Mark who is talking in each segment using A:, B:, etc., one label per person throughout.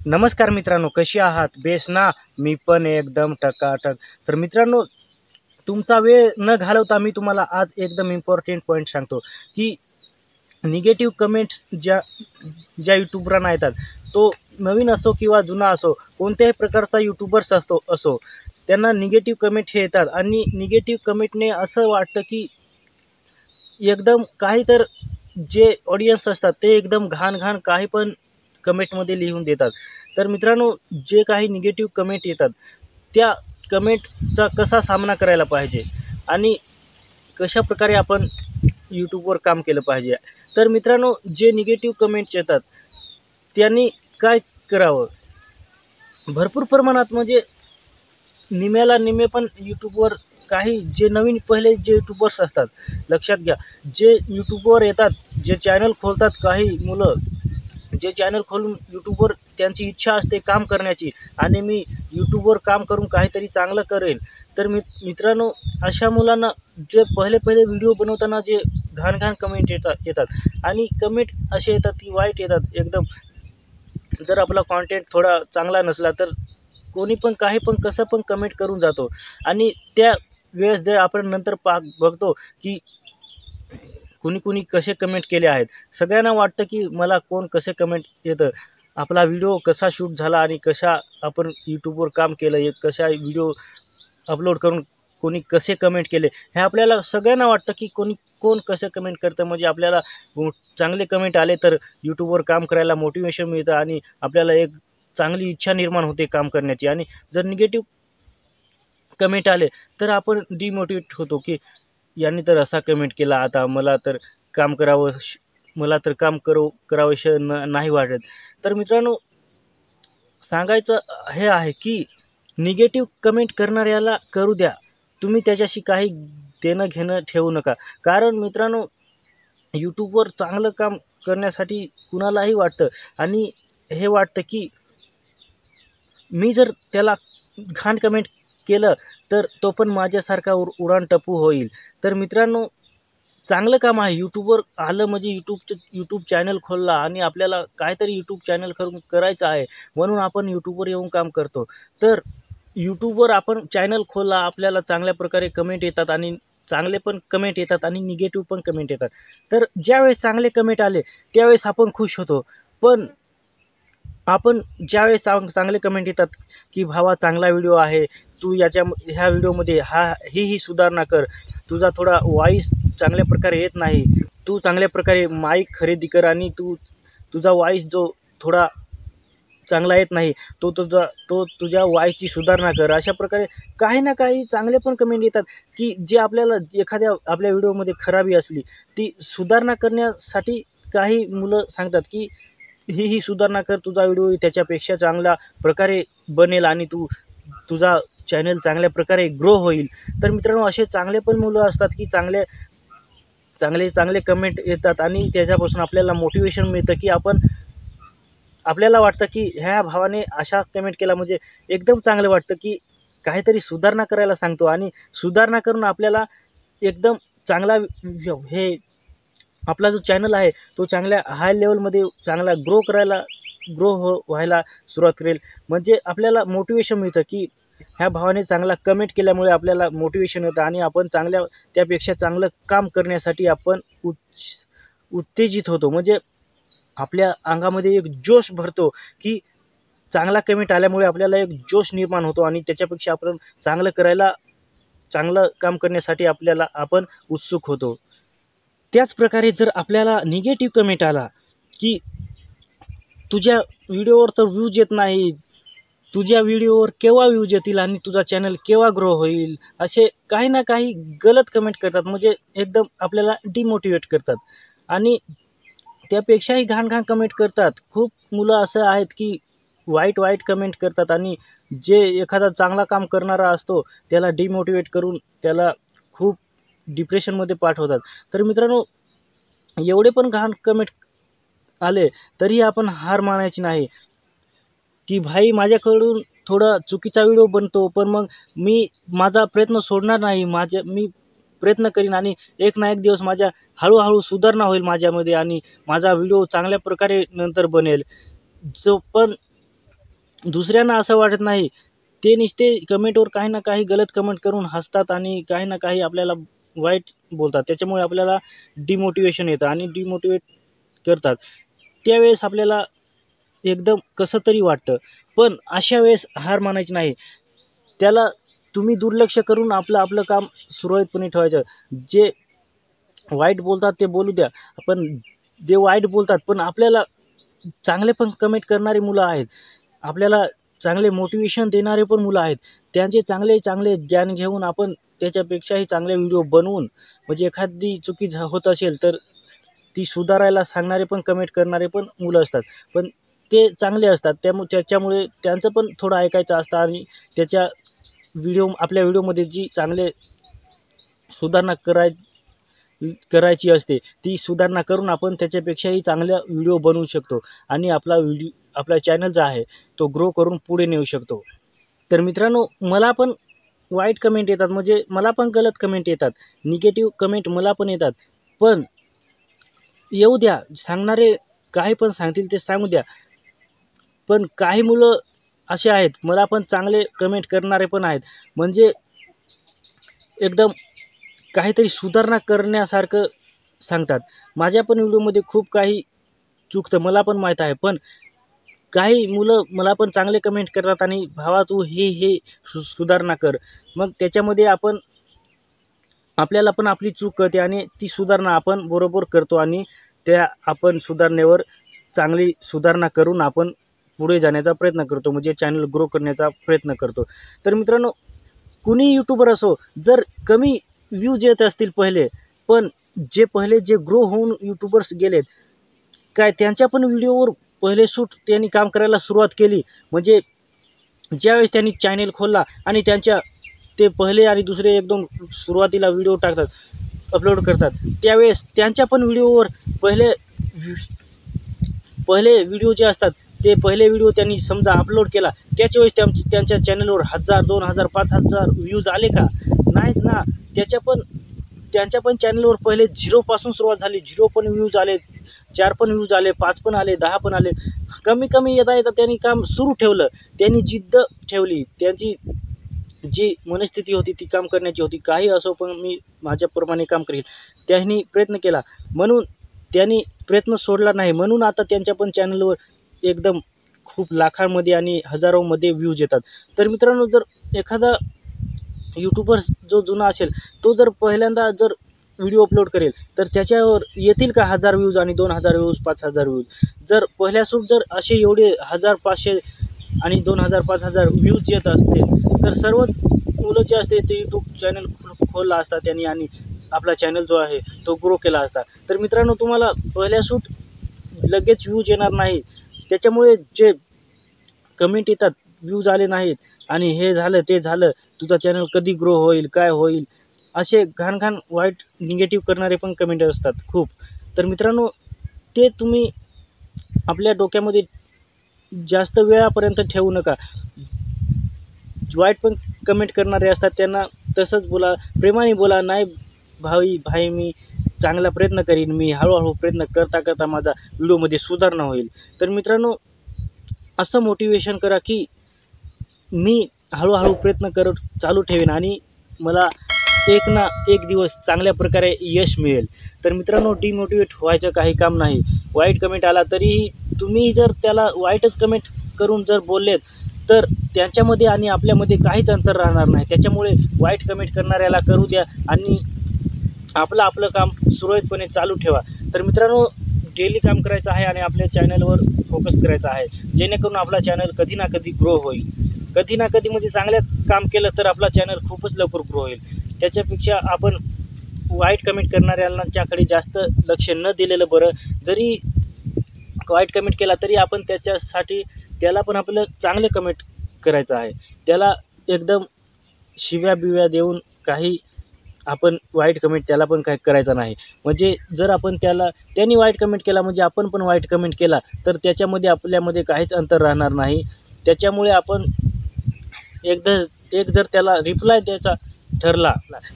A: नमस्कार मित्रांनो, कशी आहात? बेस ना? मी पण एकदम टकाटक. तर मित्रांनो, तुमचा वेळ न घालवता मी तुम्हाला आज एकदम इम्पॉर्टंट पॉईंट सांगतो, की निगेटिव्ह कमेंट्स ज्या ज्या यूट्यूबरांना येतात, तो नवीन असो किंवा जुना असो, कोणत्याही प्रकारचा यूट्यूबर्स असो, त्यांना निगेटिव्ह कमेंट हे येतात आणि निगेटिव्ह कमेंटने असं वाटतं, की एकदम काही तर जे ऑडियन्स असतात ते एकदम घाण काही पण कमेंटमध्ये लिहून देतात. तर मित्रांनो, जे काही निगेटिव्ह कमेंट येतात, त्या कमेंटचा कसा सामना करायला पाहिजे आणि कशाप्रकारे आपण यूट्यूबवर काम केलं पाहिजे. तर मित्रांनो, जे निगेटिव्ह कमेंट्स येतात, त्यांनी काय करावं? भरपूर प्रमाणात म्हणजे निम्याला निम्मे पण यूट्यूबवर काही जे नवीन पहिले जे यूट्यूबर्स असतात, लक्षात घ्या, जे यूट्यूबवर येतात, जे चॅनल खोलतात काही मुलं, जे चॅनल खोलून यूट्यूबवर त्यांची इच्छा असते काम करण्याची आणि मी यूट्यूबवर काम करून काहीतरी चांगलं करेन. तर मित्रांनो, अशा मुलांना जे पहिले व्हिडिओ बनवताना जे घाण कमेंट येतात आणि कमेंट असे येतात की वाईट येतात एकदम. जर आपला कॉन्टेंट थोडा चांगला नसला तर कोणी पण काही पण कसं पण कमेंट करून जातो आणि त्या वेळेस जर आपण नंतर बघतो की कुणी कसे कमेंट केले आहेत. सगळ्यांना वाटतं की मला कोण कसे कमेंट येतं, आपला व्हिडिओ कसा शूट झाला आणि कशा आपण यूट्यूबवर काम केलं, एक कशा व्हिडिओ अपलोड करून कोणी कसे कमेंट केले, हे आपल्याला सगळ्यांना वाटतं की कोण कसं कमेंट करतं. म्हणजे आपल्याला चांगले कमेंट आले तर यूट्यूबवर काम करायला मोटिवेशन मिळतं आणि आपल्याला एक चांगली इच्छा निर्माण होते काम करण्याची. आणि जर निगेटिव्ह कमेंट आले तर आपण डिमोटिवेट होतो की यांनी तर असा कमेंट केला, आता मला तर काम करावं मला तर काम करावंसं नाही वाटत. तर मित्रांनो, सांगायचं हे आहे की निगेटिव्ह कमेंट करणाऱ्याला करू द्या. तुम्ही त्याच्याशी काही देणं घेणं ठेवू नका. कारण मित्रांनो, यूट्यूबवर चांगलं काम करण्यासाठी कुणालाही वाटतं आणि हे वाटतं की मी जर त्याला घाण कमेंट केलं तर तो पण माझ्यासारखा उडाण टप्पू होईल. तर मित्रांनो, चांगलं काम आहे. यूट्यूबवर आलं म्हणजे यूट्यूब चॅनल खोलला आणि आपल्याला काहीतरी यूट्यूब चॅनल करायचं आहे, म्हणून आपण यूट्यूबवर येऊन काम करतो. तर यूट्यूबवर आपण चॅनल खोलला, आपल्याला चांगल्या प्रकारे कमेंट येतात आणि चांगले पण कमेंट येतात आणि निगेटिव्ह पण कमेंट येतात. तर ज्यावेळेस चांगले कमेंट आले, त्यावेळेस आपण खुश होतो. पण आपण ज्यावेळेस चांगले कमेंट येतात, की "भावा चांगला व्हिडिओ आहे, तू ह्या व्हिडिओमध्ये ही सुधारणा कर. तुझा थोडा व्हॉईस चांगल्या प्रकारे येत नाही. तू चांगल्या प्रकारे माईक खरेदी कर आणि तुझा व्हॉईस जो थोडा चांगला येत नाही, तुझ्या व्हॉईसची सुधारणा कर." अशा प्रकारे काही ना काही चांगले पण कमेंट येतात, की जे आपल्याला एखाद्या आपल्या व्हिडिओमध्ये खराबी असली, ती सुधारणा करण्यासाठी काही मुलं सांगतात, की ही सुधारणा कर, तुझा व्हिडिओ त्याच्यापेक्षा चांगल्या प्रकारे बनेल आणि तुझा चॅनल चांगल्या प्रकारे ग्रो होईल. तर मित्रांनो, असे चांगले पण मुलं असतात, की चांगले कमेंट येतात आणि त्याच्यापासून आपल्याला मोटिवेशन मिळतं, की आपल्याला वाटतं, की ह्या भावाने अशा कमेंट केला म्हणजे एकदम चांगलं वाटतं, की काहीतरी सुधारणा करायला सांगतो आणि सुधारणा करून आपल्याला एकदम चांगला हे आपला जो चॅनल आहे तो चांगल्या हाय लेवलमध्ये चांगला व्हायला सुरुवात करेल. म्हणजे आपल्याला मोटिवेशन मिळतं, की ह्या भावाने चांगला कमेंट केल्यामुळे आपल्याला मोटिवेशन येतं आणि आपण त्यापेक्षा चांगलं काम करण्यासाठी आपण उत्तेजित होतो. म्हणजे आपल्या अंगामध्ये एक जोश भरतो, की चांगला कमेंट आल्यामुळे आपल्याला एक जोश निर्माण होतो आणि त्याच्यापेक्षा आपण चांगलं काम करण्यासाठी आपण उत्सुक होतो. त्याच प्रकारे जर आपल्याला निगेटिव्ह कमेंट आला, की तुझ्या व्हिडिओवर तर व्ह्यूज येत नाही, तुझ्या व्हिडिओवर केव्हा व्ह्यूज येतील आणि तुझा चॅनल केव्हा ग्रो होईल, असे काही ना काही गलत कमेंट करतात. म्हणजे एकदम आपल्याला डिमोटिवेट करतात आणि त्यापेक्षाही घाण कमेंट करतात. खूप मुलं असं आहेत, की वाईट कमेंट करतात आणि जे एखादा चांगला काम करणारा असतो, त्याला डिमोटिवेट करून त्याला खूप डिप्रेशनमध्ये पाठवतात. तर मित्रांनो, एवढे पण घाण कमेंट आले तरी आपण हार मानायची नाही, की भाई माझ्याकडून थोडा चुकीचा व्हिडिओ बनतो, पण मग मी माझा प्रयत्न सोडणार नाही. मी प्रयत्न करीन आणि एक ना एक दिवस हळू-हळू सुधारणा होईल माझ्यामध्ये आणि माझा व्हिडिओ चांगल्या प्रकारे नंतर बनेल. जो पण दुसऱ्यांना असं वाटत नाही, ते नुसते कमेंटवर काही ना काही गलत कमेंट करून हसतात आणि काही ना काही आपल्याला वाईट बोलतात. त्याच्यामुळे आपल्याला डिमोटिवेशन येतं आणि डिमोटिवेट करतात. त्यावेळेस आपल्याला एकदम कसं तरी वाटतं. पण अशा वेळेस हार मानायची नाही. त्याला तुम्ही दुर्लक्ष करून आपलं काम सुरळीतपणे ठेवायचं. जे वाईट बोलतात ते बोलू द्या. पण जे वाईट बोलतात पण आपल्याला चांगले पण कमेंट करणारी मुलं आहेत. आपल्याला चांगले मोटिवेशन देणारे पण मुलं आहेत. त्यांचे चांगले ज्ञान घेऊन आपण त्याच्यापेक्षाही चांगले व्हिडिओ बनवून म्हणजे एखादी चुकी होत असेल तर ती सुधारायला सांगणारे पण कमेंट करणारे पण मुलं असतात. पण ते चांगले असतात. त्याच्यामुळे त्यांचं पण थोडं ऐकायचं असतं आणि त्याच्या आपल्या व्हिडिओमध्ये जी चांगले सुधारणा करायची असते ती सुधारणा करून आपण त्याच्यापेक्षाही चांगला व्हिडिओ बनवू शकतो आणि आपला चॅनल जो आहे तो ग्रो करून पुढे नेऊ शकतो. तर मित्रांनो, मला पण वाईट कमेंट येतात, म्हणजे मला पण गलत कमेंट येतात, निगेटिव्ह कमेंट मला पण येतात. पण येऊ द्या, सांगणारे काही पण सांगतील ते सांगू द्या. पण काही मुलं असे आहेत, मला पण चांगले कमेंट करणारे पण आहेत, म्हणजे एकदम काहीतरी सुधारणा करण्यासारखं सांगतात. माझ्या पण व्हिडिओमध्ये खूप काही चुकतं, मला पण माहीत आहे. पण काही मुलं मला पण चांगले कमेंट करतात आणि भावा तू हे सुधारणा कर. मग त्याच्यामध्ये आपल्याला पण आपली चूक कळते आणि ती सुधारणा आपण बरोबर करतो आणि आपण सुधारणेवर चांगली सुधारणा करून आपण पुढे जाण्याचा प्रयत्न करतो, म्हणजे चॅनल ग्रो करण्याचा प्रयत्न करतो. तर मित्रांनो, कुणी यूट्यूबर असो, जर कमी व्ह्यूज येत असतील पहिले, पण जे ग्रो होऊन यूट्यूबर्स गेलेत, काय त्यांच्या पण व्हिडिओवर पहिले त्यांनी काम करायला सुरुवात केली. म्हणजे ज्यावेळेस त्यांनी चॅनल खोलला आणि ते पहिले आणि दुसरे एकदम सुरुवातीला व्हिडिओ टाकतात, अपलोड करतात, त्यावेळेस त्यांच्या पण व्हिडिओवर पहिले व्हिडिओ जे असतात ते पहिले व्हिडिओ त्यांनी समजा अपलोड केला, त्याच्या वेळेस त्यांच्या चॅनलवर 1000, 2000, 5000 व्ह्यूज आले का? नाहीच ना. त्यांच्या पण चॅनलवर पहिले 0 पासून सुरुवात झाली. 0 पण व्ह्यूज आले, 4 पण व्ह्यूज आले, 5 पण आले, 10 पण आले. कमी येता त्यांनी काम सुरू ठेवलं. त्यांनी जिद्द ठेवली. त्यांची जी मनस्थिती होती ती काम करण्याची होती. काही असो पण मी माझ्याप्रमाणे काम करेल, त्यांनी प्रयत्न केला. म्हणून त्यांनी प्रयत्न सोडला नाही. म्हणून आता त्यांच्या पण चॅनलवर एकदम खूप लाखांमध्ये आणि हजारोमध्ये व्ह्यूज येतात. तर मित्रांनो, जर एखादा यूट्यूबर जो जुना असेल, तो जर पहिल्यांदा व्हिडिओ अपलोड करेल तर त्याच्यावर येतील का 1000 व्ह्यूज आणि 2000 व्ह्यूज, 5000 व्ह्यूज? जर पहिल्यासून असे एवढे 1000, 500 आणि 2000, 5000 व्ह्यूज येत असतील तर सर्वच मुलं जे असते ते यूट्यूब चॅनल खोलला असता त्यांनी आणि आपला चॅनल जो आहे तो ग्रो केला असता. तर मित्रांनो, तुम्हाला पहिल्यासून लगेच व्ह्यूज येणार नाही. त्याच्यामुळे जे कमेंट येतात, व्ह्यूज आले नाहीत आणि हे झालं ते झालं, तुझा चॅनल कधी ग्रो होईल, काय होईल, असे घाण वाईट निगेटिव्ह करणारे पण कमेंट असतात खूप. तर मित्रांनो, ते तुम्ही आपल्या डोक्यामध्ये जास्त वेळापर्यंत ठेवू नका. वाईट पण कमेंट करणारे असतात त्यांना तसंच बोला, प्रेमाने बोला, नाही भाई मी चांगला प्रयत्न करीन, मी हळूहळू प्रयत्न करता माझा व्हिडिओमध्ये सुधारणा होईल. तर मित्रांनो, असं मोटिवेशन करा की मी हळूहळू प्रयत्न चालू ठेवेन आणि मला एक ना एक दिवस चांगल्या प्रकारे यश मिळेल. तर मित्रांनो, डिमोटिवेट व्हायचं काही काम नाही. वाईट कमेंट आला तरीही तुम्ही जर त्याला वाईटच कमेंट करून जर बोललेत तर त्यांच्यामध्ये आणि आपल्यामध्ये काहीच अंतर राहणार नाही. त्याच्यामुळे वाईट कमेंट करणाऱ्याला करू द्या आणि आपलं काम सुरळीतपणे चालू ठेवा. तर मित्रांनो, डेली काम करायचं आहे आणि आपल्या चॅनलवर फोकस करायचा आहे, जेणेकरून आपला चॅनल कधी ना कधी ग्रो होईल. कधी ना कधी म्हणजे चांगल्या काम केलं तर आपला चॅनल खूपच लवकर ग्रो होईल. त्याच्यापेक्षा आपण वाईट कमेंट करणाऱ्यांच्याकडे जास्त लक्ष न दिलेलं बरं. जरी वाईट कमेंट केला तरी आपण त्याला पण आपलं चांगले कमेंट करायचं आहे. त्याला एकदम शिव्या देऊन काही आपण वाईट कमेंट त्याला पण काही करायचं नाही. म्हणजे जर आपण त्यांनी वाईट कमेंट केला म्हणजे आपण पण वाईट कमेंट केला तर त्याच्यामध्ये आपल्यामध्ये काहीच अंतर राहणार नाही. त्याच्यामुळे आपण जर त्याला रिप्लाय द्यायचा ठरला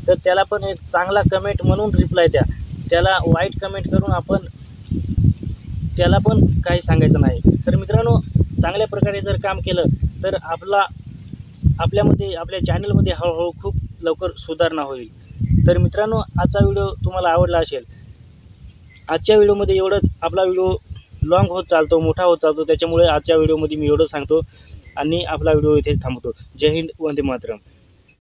A: तर त्याला पण एक चांगला कमेंट म्हणून रिप्लाय द्या. त्याला वाईट कमेंट करून आपण त्याला पण काही सांगायचं नाही. तर मित्रांनो, चांगल्या प्रकारे जर काम केलं तर आपल्या चॅनलमध्ये हळूहळू खूप लवकर सुधारणा होईल. तर मित्रांनो, आजचा व्हिडिओ तुम्हाला आवडला असेल. आजच्या व्हिडिओमध्ये एवढंच. आपला व्हिडिओ लॉंग होत चालतो, मोठा होत चालतो, त्याच्यामुळे आजच्या व्हिडिओमध्ये मी एवढं सांगतो आणि आपला व्हिडिओ इथेच थांबवतो. जय हिंद, वंदे मातरम.